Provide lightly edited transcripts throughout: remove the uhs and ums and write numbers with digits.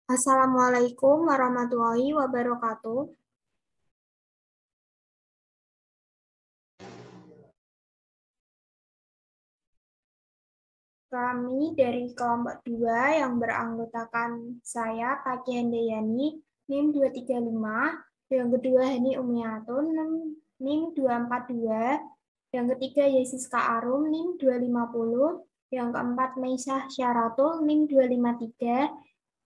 Assalamualaikum warahmatullahi wabarakatuh. Kami dari kelompok 2 yang beranggotakan saya, Paki Handayani, NIM 235, yang kedua Hani Umiatun, NIM 242, yang ketiga Yesiska Arum, NIM 250, yang keempat Maisyah Syaratul, NIM 253,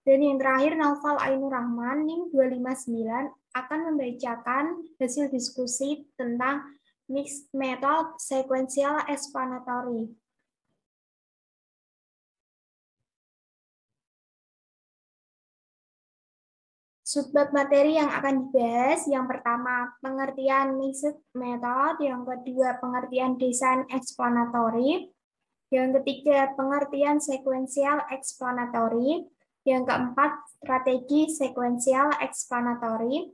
dan yang terakhir Naufal Ainur Rahman, NIM 259, akan membacakan hasil diskusi tentang mixed method sequential explanatory. Subbab materi yang akan dibahas, yang pertama pengertian mixed method, yang kedua pengertian desain explanatory, yang ketiga pengertian sequential explanatory, yang keempat strategi sequential explanatory,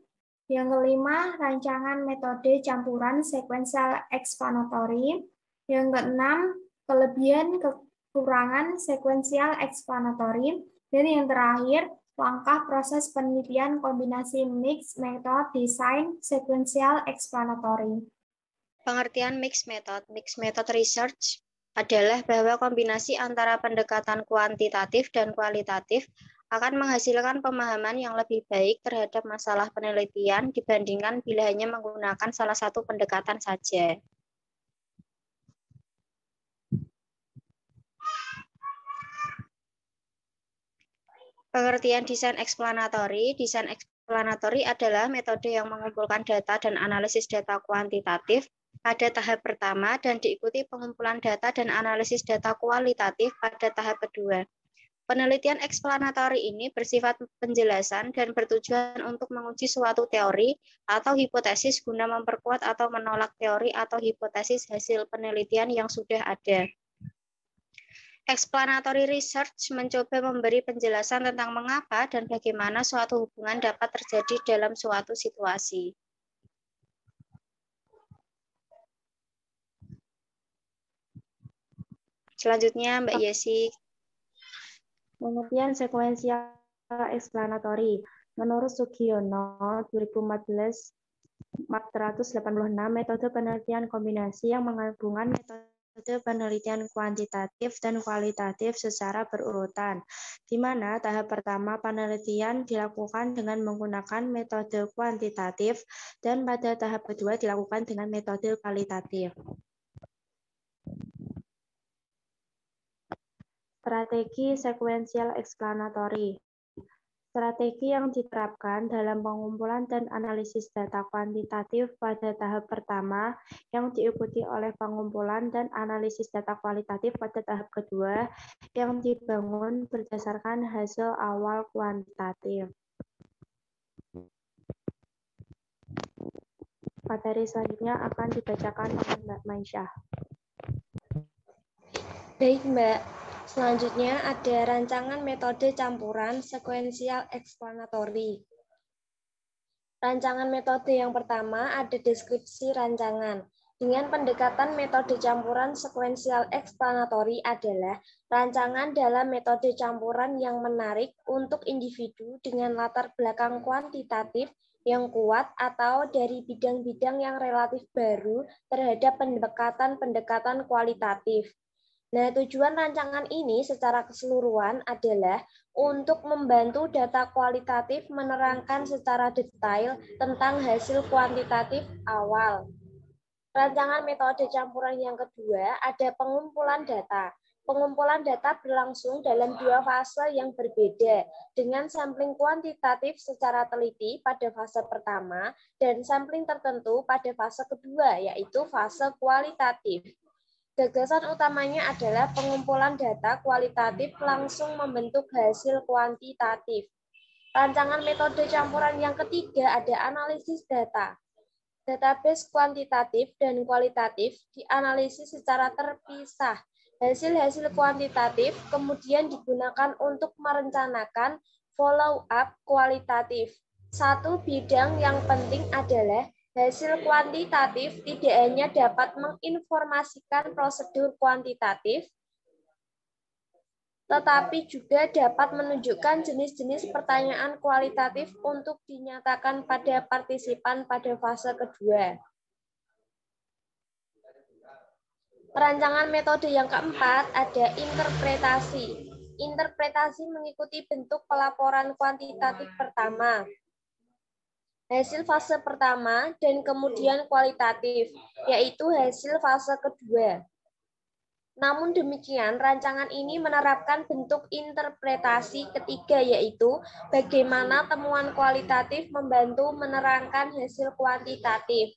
yang kelima rancangan metode campuran sequential explanatory, yang keenam kelebihan kekurangan sequential explanatory, dan yang terakhir langkah proses penelitian kombinasi mixed method design sequential explanatory. Pengertian mixed method research adalah bahwa kombinasi antara pendekatan kuantitatif dan kualitatif akan menghasilkan pemahaman yang lebih baik terhadap masalah penelitian dibandingkan bila hanya menggunakan salah satu pendekatan saja. Pengertian desain explanatory. Desain explanatory adalah metode yang mengumpulkan data dan analisis data kuantitatif pada tahap pertama dan diikuti pengumpulan data dan analisis data kualitatif pada tahap kedua. Penelitian explanatory ini bersifat penjelasan dan bertujuan untuk menguji suatu teori atau hipotesis guna memperkuat atau menolak teori atau hipotesis hasil penelitian yang sudah ada. Explanatory research mencoba memberi penjelasan tentang mengapa dan bagaimana suatu hubungan dapat terjadi dalam suatu situasi. Selanjutnya, Mbak Yesi. Pengertian sequential explanatory. Menurut Sugiono 2014 486, metode penelitian kombinasi yang menggabungkan metode penelitian kuantitatif dan kualitatif secara berurutan, di mana tahap pertama penelitian dilakukan dengan menggunakan metode kuantitatif dan pada tahap kedua dilakukan dengan metode kualitatif. Strategi sequential explanatory. Strategi yang diterapkan dalam pengumpulan dan analisis data kuantitatif pada tahap pertama yang diikuti oleh pengumpulan dan analisis data kualitatif pada tahap kedua yang dibangun berdasarkan hasil awal kuantitatif. Materi selanjutnya akan dibacakan oleh Mbak Maisyah. Baik, Mbak. Selanjutnya ada rancangan metode campuran sequential explanatory. Rancangan metode yang pertama ada deskripsi rancangan. Dengan pendekatan metode campuran sequential explanatory adalah rancangan dalam metode campuran yang menarik untuk individu dengan latar belakang kuantitatif yang kuat atau dari bidang-bidang yang relatif baru terhadap pendekatan-pendekatan kualitatif. Nah, tujuan rancangan ini secara keseluruhan adalah untuk membantu data kualitatif menerangkan secara detail tentang hasil kuantitatif awal. Rancangan metode campuran yang kedua ada pengumpulan data. Pengumpulan data berlangsung dalam dua fase yang berbeda, dengan sampling kuantitatif secara teliti pada fase pertama dan sampling tertentu pada fase kedua, yaitu fase kualitatif. Gagasan utamanya adalah pengumpulan data kualitatif langsung membentuk hasil kuantitatif. Rancangan metode campuran yang ketiga ada analisis data. Database kuantitatif dan kualitatif dianalisis secara terpisah. Hasil-hasil kuantitatif kemudian digunakan untuk merencanakan follow-up kualitatif. Satu bidang yang penting adalah hasil kuantitatif tidak hanya dapat menginformasikan prosedur kuantitatif, tetapi juga dapat menunjukkan jenis-jenis pertanyaan kualitatif untuk dinyatakan pada partisipan pada fase kedua. Perancangan metode yang keempat ada interpretasi. Interpretasi mengikuti bentuk pelaporan kuantitatif pertama, hasil fase pertama, dan kemudian kualitatif, yaitu hasil fase kedua. Namun demikian, rancangan ini menerapkan bentuk interpretasi ketiga, yaitu bagaimana temuan kualitatif membantu menerangkan hasil kuantitatif.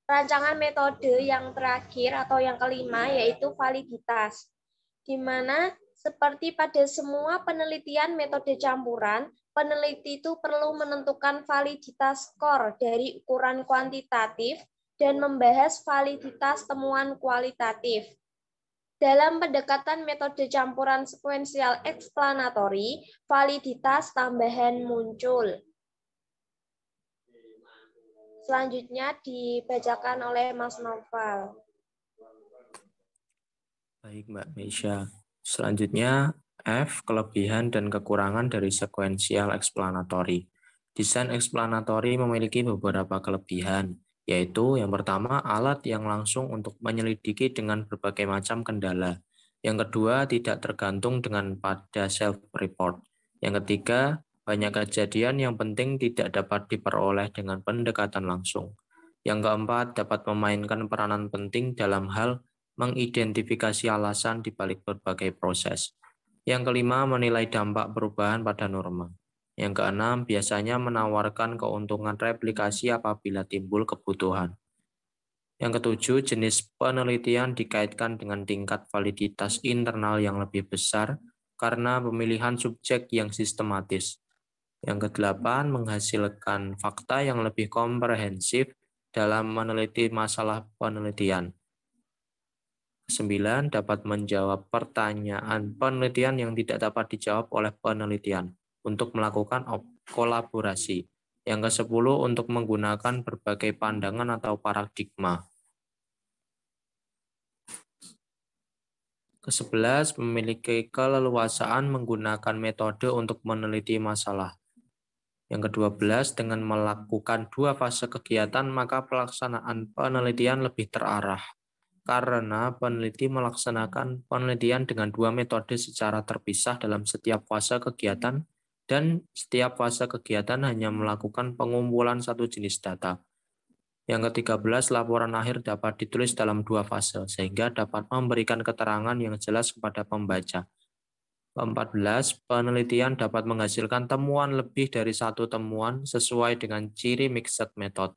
Rancangan metode yang terakhir atau yang kelima yaitu validitas, di mana seperti pada semua penelitian metode campuran, peneliti itu perlu menentukan validitas skor dari ukuran kuantitatif dan membahas validitas temuan kualitatif. Dalam pendekatan metode campuran sekuensial eksplanatori, validitas tambahan muncul. Selanjutnya dibacakan oleh Mas Noval. Baik, Mbak Meisha. Selanjutnya, F, kelebihan dan kekurangan dari sekuensial eksplanatori. Desain eksplanatori memiliki beberapa kelebihan, yaitu yang pertama, alat yang langsung untuk menyelidiki dengan berbagai macam kendala. Yang kedua, tidak tergantung dengan pada self-report. Yang ketiga, banyak kejadian yang penting tidak dapat diperoleh dengan pendekatan langsung. Yang keempat, dapat memainkan peranan penting dalam hal mengidentifikasi alasan di balik berbagai proses. Yang kelima, menilai dampak perubahan pada norma. Yang keenam, biasanya menawarkan keuntungan replikasi apabila timbul kebutuhan. Yang ketujuh, jenis penelitian dikaitkan dengan tingkat validitas internal yang lebih besar karena pemilihan subjek yang sistematis. Yang kedelapan, menghasilkan fakta yang lebih komprehensif dalam meneliti masalah penelitian. Kesembilan, dapat menjawab pertanyaan penelitian yang tidak dapat dijawab oleh penelitian untuk melakukan kolaborasi. Yang kesepuluh, untuk menggunakan berbagai pandangan atau paradigma. Kesebelas, memiliki keleluasaan menggunakan metode untuk meneliti masalah. Yang ke-12, dengan melakukan dua fase kegiatan, maka pelaksanaan penelitian lebih terarah. Karena peneliti melaksanakan penelitian dengan dua metode secara terpisah dalam setiap fase kegiatan, dan setiap fase kegiatan hanya melakukan pengumpulan satu jenis data. Yang ke-13, laporan akhir dapat ditulis dalam dua fase, sehingga dapat memberikan keterangan yang jelas kepada pembaca. Ke-14, penelitian dapat menghasilkan temuan lebih dari satu temuan sesuai dengan ciri mixed method.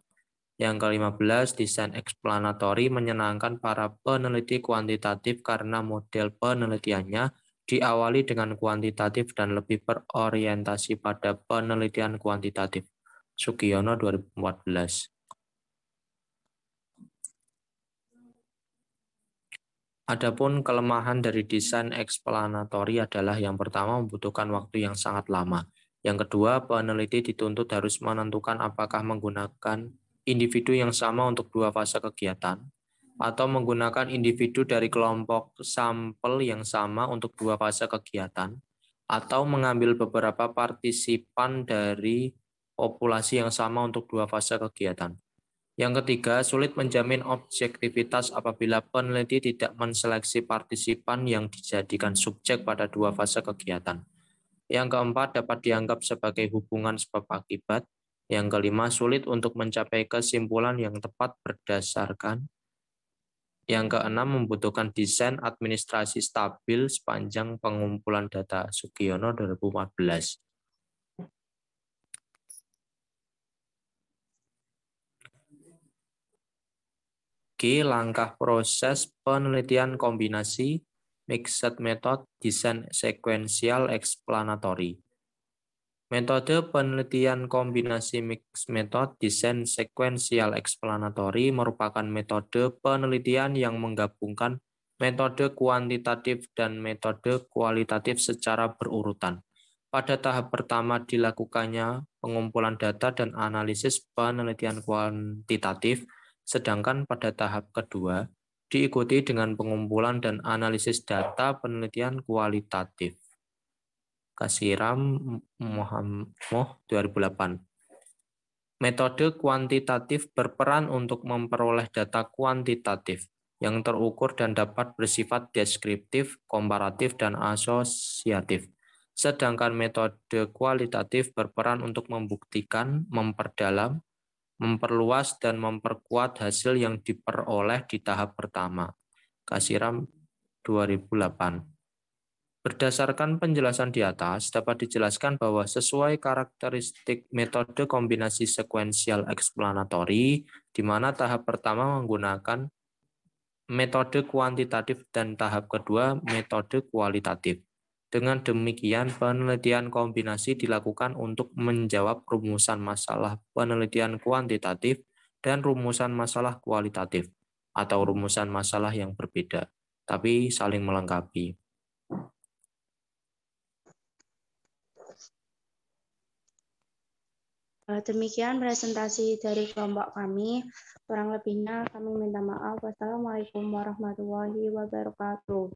Yang ke-15, desain eksplanatori menyenangkan para peneliti kuantitatif karena model penelitiannya diawali dengan kuantitatif dan lebih berorientasi pada penelitian kuantitatif. Sugiono 2014. Adapun kelemahan dari desain eksplanatori adalah yang pertama, membutuhkan waktu yang sangat lama. Yang kedua, peneliti dituntut harus menentukan apakah menggunakan individu yang sama untuk dua fase kegiatan, atau menggunakan individu dari kelompok sampel yang sama untuk dua fase kegiatan, atau mengambil beberapa partisipan dari populasi yang sama untuk dua fase kegiatan. Yang ketiga, sulit menjamin objektivitas apabila peneliti tidak menseleksi partisipan yang dijadikan subjek pada dua fase kegiatan. Yang keempat, dapat dianggap sebagai hubungan sebab akibat. Yang kelima, sulit untuk mencapai kesimpulan yang tepat berdasarkan. Yang keenam, membutuhkan desain administrasi stabil sepanjang pengumpulan data. Sugiono 2014. G. Langkah proses penelitian kombinasi, mixed method, desain sekuensial explanatory. Metode penelitian kombinasi mixed method, desain sekuensial explanatory merupakan metode penelitian yang menggabungkan metode kuantitatif dan metode kualitatif secara berurutan. Pada tahap pertama dilakukannya pengumpulan data dan analisis penelitian kuantitatif, sedangkan pada tahap kedua diikuti dengan pengumpulan dan analisis data penelitian kualitatif. Kasiram Muhammad 2008. Metode kuantitatif berperan untuk memperoleh data kuantitatif yang terukur dan dapat bersifat deskriptif, komparatif, dan asosiatif. Sedangkan metode kualitatif berperan untuk membuktikan, memperdalam, memperluas, dan memperkuat hasil yang diperoleh di tahap pertama. Kasiram 2008. Berdasarkan penjelasan di atas, dapat dijelaskan bahwa sesuai karakteristik metode kombinasi sekuensial eksplanatori, di mana tahap pertama menggunakan metode kuantitatif dan tahap kedua metode kualitatif. Dengan demikian, penelitian kombinasi dilakukan untuk menjawab rumusan masalah penelitian kuantitatif dan rumusan masalah kualitatif, atau rumusan masalah yang berbeda, tapi saling melengkapi. Demikian presentasi dari kelompok kami. Kurang lebihnya kami minta maaf. Wassalamualaikum warahmatullahi wabarakatuh.